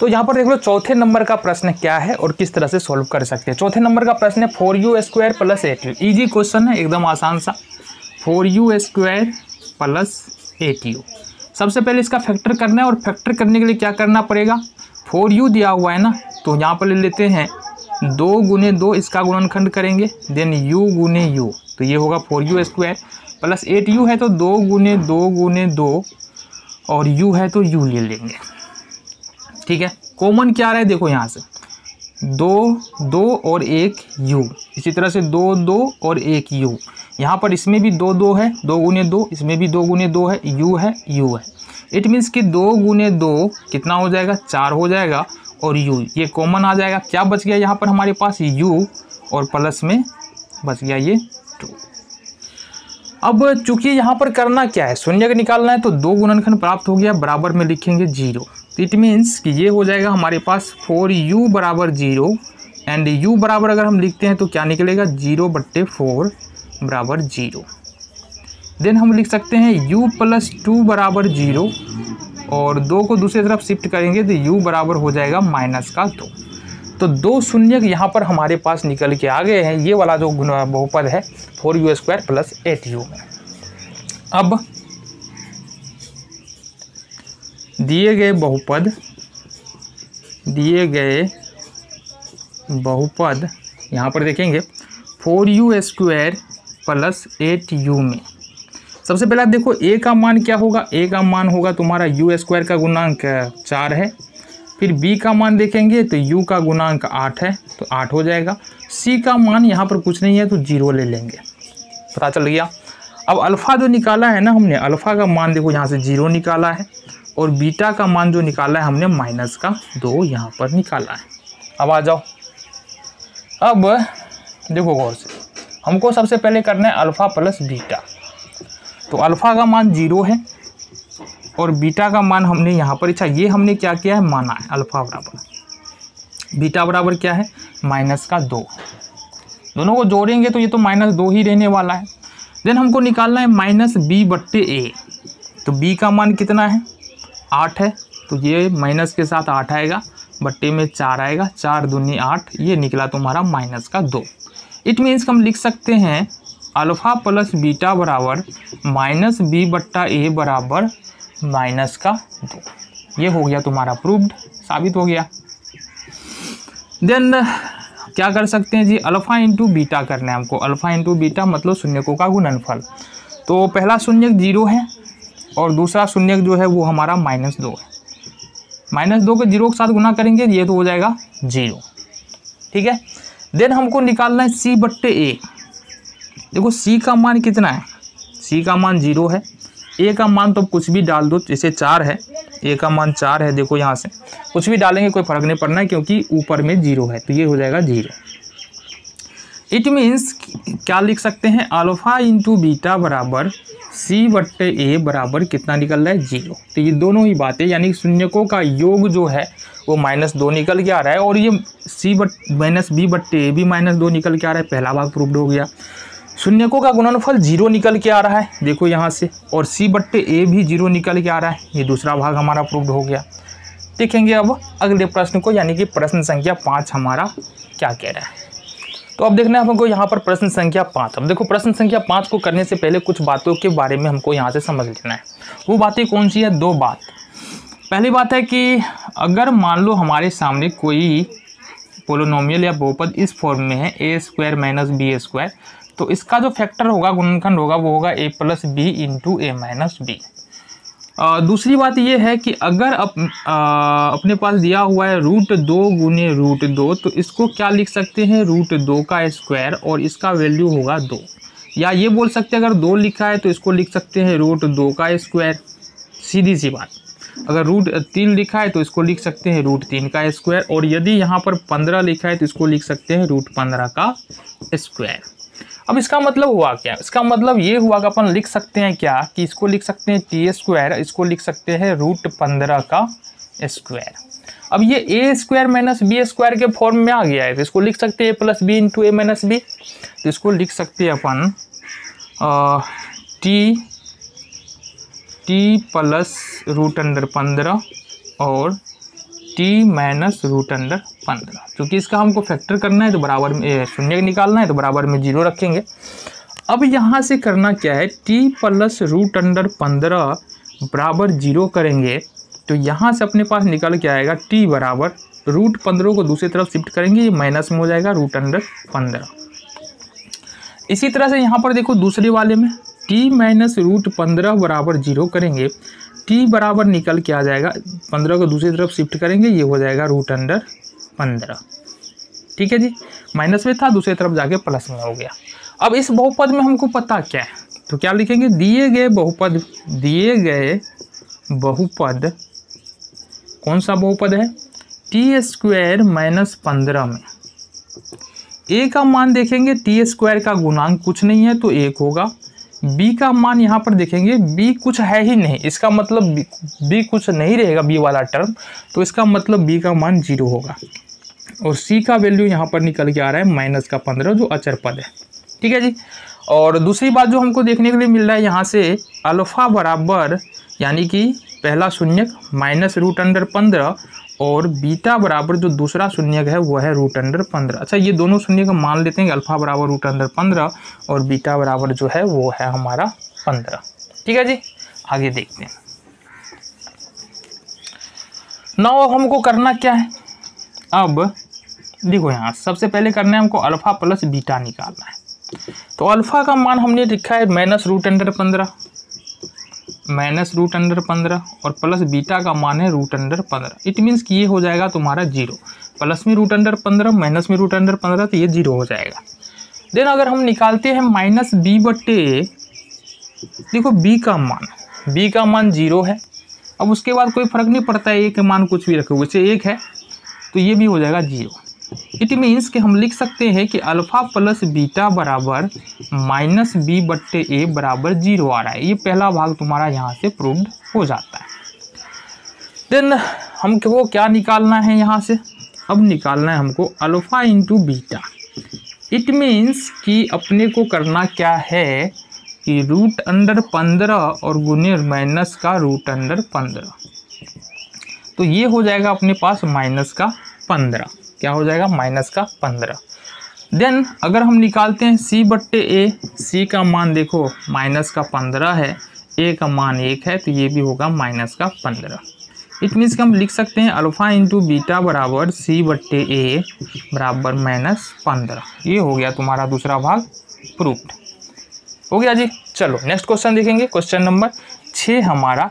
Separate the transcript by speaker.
Speaker 1: तो यहाँ पर देख लो चौथे नंबर का प्रश्न क्या है और किस तरह से सॉल्व कर सकते हैं। चौथे नंबर का प्रश्न है 4u² + 8u। इजी क्वेश्चन है, एकदम आसान सा। 4u² + 8u। सबसे पहले इसका फैक्टर करना है, और फैक्टर करने के लिए क्या करना पड़ेगा, 4u दिया हुआ है ना, तो यहाँ पर ले लेते हैं 2 × 2, इसका गुणनखंड करेंगे, देन u × u, तो ये होगा 4u² + 8u है तो 2 × 2 × 2 और u है तो u ले लेंगे। ठीक है, कॉमन क्या आ रहा है देखो यहाँ से 2 2 और 1 u, इसी तरह से 2 2 और 1 u, यहाँ पर इसमें भी 2 2 है, 2 × 2, इसमें भी 2 × 2 है, u है u है। इट मीन्स कि 2 × 2 कितना हो जाएगा, 4 हो जाएगा, और u ये कॉमन आ जाएगा। क्या बच गया यहाँ पर हमारे पास, u, और प्लस में बच गया ये 2। अब चूंकि यहाँ पर करना क्या है, शून्य निकालना है, तो 2 गुणनखंड प्राप्त हो गया, बराबर में लिखेंगे 0। इट मीन्स कि ये हो जाएगा हमारे पास 4u = 0 एंड u बराबर अगर हम लिखते हैं तो क्या निकलेगा, 0/4 = 0। देन हम लिख सकते हैं u + 2 = 0, और 2 को दूसरी तरफ शिफ्ट करेंगे तो u बराबर हो जाएगा -2। तो 2 शून्य यहाँ पर हमारे पास निकल के आ गए हैं, ये वाला जो बहुपद है 4u² + 8u में। अब दिए गए बहुपद यहाँ पर देखेंगे 4u² + 8u में सबसे पहले आप देखो a का मान क्या होगा, a का मान होगा तुम्हारा u² का गुणांक 4 है। फिर b का मान देखेंगे तो u का गुणांक 8 है तो 8 हो जाएगा। c का मान यहाँ पर कुछ नहीं है तो 0 ले लेंगे, पता चल गया। अब अल्फ़ा जो निकाला है ना हमने, अल्फ़ा का मान देखो यहाँ से 0 निकाला है, और बीटा का मान जो निकाला है हमने -2 यहाँ पर निकाला है। अब आ जाओ, अब देखो गौर से, हमको सबसे पहले करना है अल्फ़ा + बीटा। तो अल्फ़ा का मान 0 है और बीटा का मान हमने यहाँ पर, अच्छा ये हमने क्या किया है, माना है अल्फ़ा बराबर बीटा बराबर क्या है, -2। दोनों को जोड़ेंगे तो ये तो -2 ही रहने वाला है। देन हमको निकालना है -b/a। तो b का मान कितना है, 8 है, तो ये माइनस के साथ 8 आएगा, बट्टे में 4 आएगा, 4 दूनी 8, ये निकला तुम्हारा -2। इट मीन्स हम लिख सकते हैं अल्फ़ा + बीटा बराबर -b/a बराबर -2। ये हो गया तुम्हारा प्रूव्ड, साबित हो गया। देन क्या कर सकते हैं जी, अल्फ़ा × बीटा करना है हमको। अल्फ़ा × बीटा मतलब शून्यकों का गुणनफल। तो पहला शून्यक 0 है और दूसरा शून्यक जो है वो हमारा -2 है। -2 को 0 के साथ गुना करेंगे, ये तो हो जाएगा 0। ठीक है, देन हमको निकालना है c/a। देखो c का मान कितना है, c का मान 0 है, a का मान तो कुछ भी डाल दो, जैसे 4 है, a का मान 4 है, देखो यहाँ से कुछ भी डालेंगे कोई फर्क नहीं पड़ना है क्योंकि ऊपर में 0 है, तो ये हो जाएगा 0। इट मीन्स क्या लिख सकते हैं, अल्फ़ा × बीटा बराबर c/a बराबर कितना निकल रहा है, 0। तो ये दोनों ही बातें, यानी शून्यकों का योग जो है वो -2 निकल के आ रहा है, और ये b/a भी -2 निकल के आ रहा है। पहला भाग प्रूव्ड हो गया। शून्यकों का गुणनफल 0 निकल के आ रहा है, देखो यहाँ से, और c/a भी 0 निकल के आ रहा है, ये दूसरा भाग हमारा प्रूव्ड हो गया। देखेंगे अब अगले प्रश्न को, यानी कि प्रश्न संख्या 5 हमारा क्या कह रहा है। तो अब देखना है हमको यहाँ पर प्रश्न संख्या 5। अब देखो प्रश्न संख्या 5 को करने से पहले कुछ बातों के बारे में हमको यहाँ से समझ लेना है। वो बातें कौन सी है, 2 बात। पहली बात है कि अगर मान लो हमारे सामने कोई पोलिनोमियल या बहुपद इस फॉर्म में है a² - b², तो इसका जो फैक्टर होगा, गुणनखंड होगा, वो होगा a + b × a - b। दूसरी बात ये है कि अगर अपने पास दिया हुआ है √2 × √2, तो इसको क्या लिख सकते हैं, √2 का स्क्वायर, और इसका वैल्यू होगा 2। या ये बोल सकते हैं अगर 2 लिखा है तो इसको लिख सकते हैं √2 का स्क्वायर, सीधी सी बात। अगर √3 लिखा है तो इसको लिख सकते हैं √3 का स्क्वायर, और यदि यहाँ पर 15 लिखा है तो इसको लिख सकते हैं √15 का स्क्वायर। अब इसका मतलब हुआ क्या, इसका मतलब ये हुआ कि अपन लिख सकते हैं क्या, कि इसको लिख सकते हैं t², इसको लिख सकते हैं √15 का स्क्वायर। अब ये a² - b² के फॉर्म में आ गया है, तो इसको लिख सकते हैं a + b × a - b। तो इसको लिख सकते हैं अपन t + √15 और टी माइनस रूट अंडर 15। क्योंकि इसका हमको फैक्टर करना है तो बराबर में शून्य निकालना है तो बराबर में 0 रखेंगे। अब यहाँ से करना क्या है, टी प्लस रूट अंडर 15 बराबर 0 करेंगे तो यहाँ से अपने पास निकल के आएगा टी बराबर रूट 15 को दूसरी तरफ शिफ्ट करेंगे, ये माइनस में हो जाएगा रूट अंडर 15। इसी तरह से यहाँ पर देखो दूसरे वाले में टी माइनस रूट 15 बराबर 0 करेंगे, टी बराबर निकल के आ जाएगा 15 को दूसरी तरफ शिफ्ट करेंगे, ये हो जाएगा रूट अंडर 15। ठीक है जी, माइनस में था दूसरी तरफ जाके प्लस में हो गया। अब इस बहुपद में हमको पता क्या है, तो क्या लिखेंगे, दिए गए बहुपद कौन सा बहुपद है, टी स्क्वायर माइनस 15 में ए का मान देखेंगे, टी स्क्वायर का गुणांक कुछ नहीं है तो 1 होगा। बी का मान यहाँ पर देखेंगे, बी कुछ है ही नहीं, इसका मतलब बी कुछ नहीं रहेगा, बी वाला टर्म, तो इसका मतलब बी का मान 0 होगा। और सी का वैल्यू यहाँ पर निकल के आ रहा है माइनस का 15 जो अचर पद है। ठीक है जी। और दूसरी बात जो हमको देखने के लिए मिल रहा है यहाँ से अल्फा बराबर यानी कि पहला शून्यक माइनस रूट अंडर 15 और बीटा बराबर जो दूसरा शून्यक है वो है रूट अंडर 15। अच्छा, ये दोनों शून्य का मान लेते हैं कि अल्फा बराबर रूट अंडर 15 और बीटा बराबर जो है वो है हमारा 15। ठीक है जी, आगे देखते हैं। नाउ अब हमको करना क्या है, अब देखो यहाँ सबसे पहले करना है हमको अल्फा प्लस बीटा निकालना है। तो अल्फा का मान हमने लिखा है माइनस रूट अंडर 15 और प्लस बीटा का मान है रूट अंडर 15। इट मीन्स कि ये हो जाएगा तुम्हारा 0, प्लस में रूट अंडर 15 माइनस में रूट अंडर 15 तो ये 0 हो जाएगा। देन अगर हम निकालते हैं माइनस बी बट्टे, देखो बी का मान 0 है। अब उसके बाद कोई फर्क नहीं पड़ता है, ए के मान कुछ भी रखो, वैसे 1 है तो ये भी हो जाएगा 0। इट मीन्स कि हम लिख सकते हैं कि अल्फा प्लस बीटा बराबर माइनस बी बट्टे ए बराबर 0 आ रहा है। ये पहला भाग तुम्हारा यहाँ से प्रूव्ड हो जाता है। देन हमको क्या निकालना है यहाँ से, अब निकालना है हमको alpha into beta. It means कि अपने को करना क्या है कि रूट अंडर 15 और गुने माइनस का रूट अंडर 15, तो ये हो जाएगा अपने पास माइनस का 15। क्या हो जाएगा, माइनस का 15। देन अगर हम निकालते हैं सी बट्टे ए, सी का मान देखो माइनस का 15 है, ए का मान 1 है तो ये भी होगा माइनस का 15। इट मीन्स कि हम लिख सकते हैं अल्फा इंटू बीटा बराबर सी बट्टे ए बराबर माइनस 15। ये हो गया तुम्हारा दूसरा भाग प्रूव्ड हो गया जी। चलो नेक्स्ट क्वेश्चन देखेंगे, क्वेश्चन नंबर 6 हमारा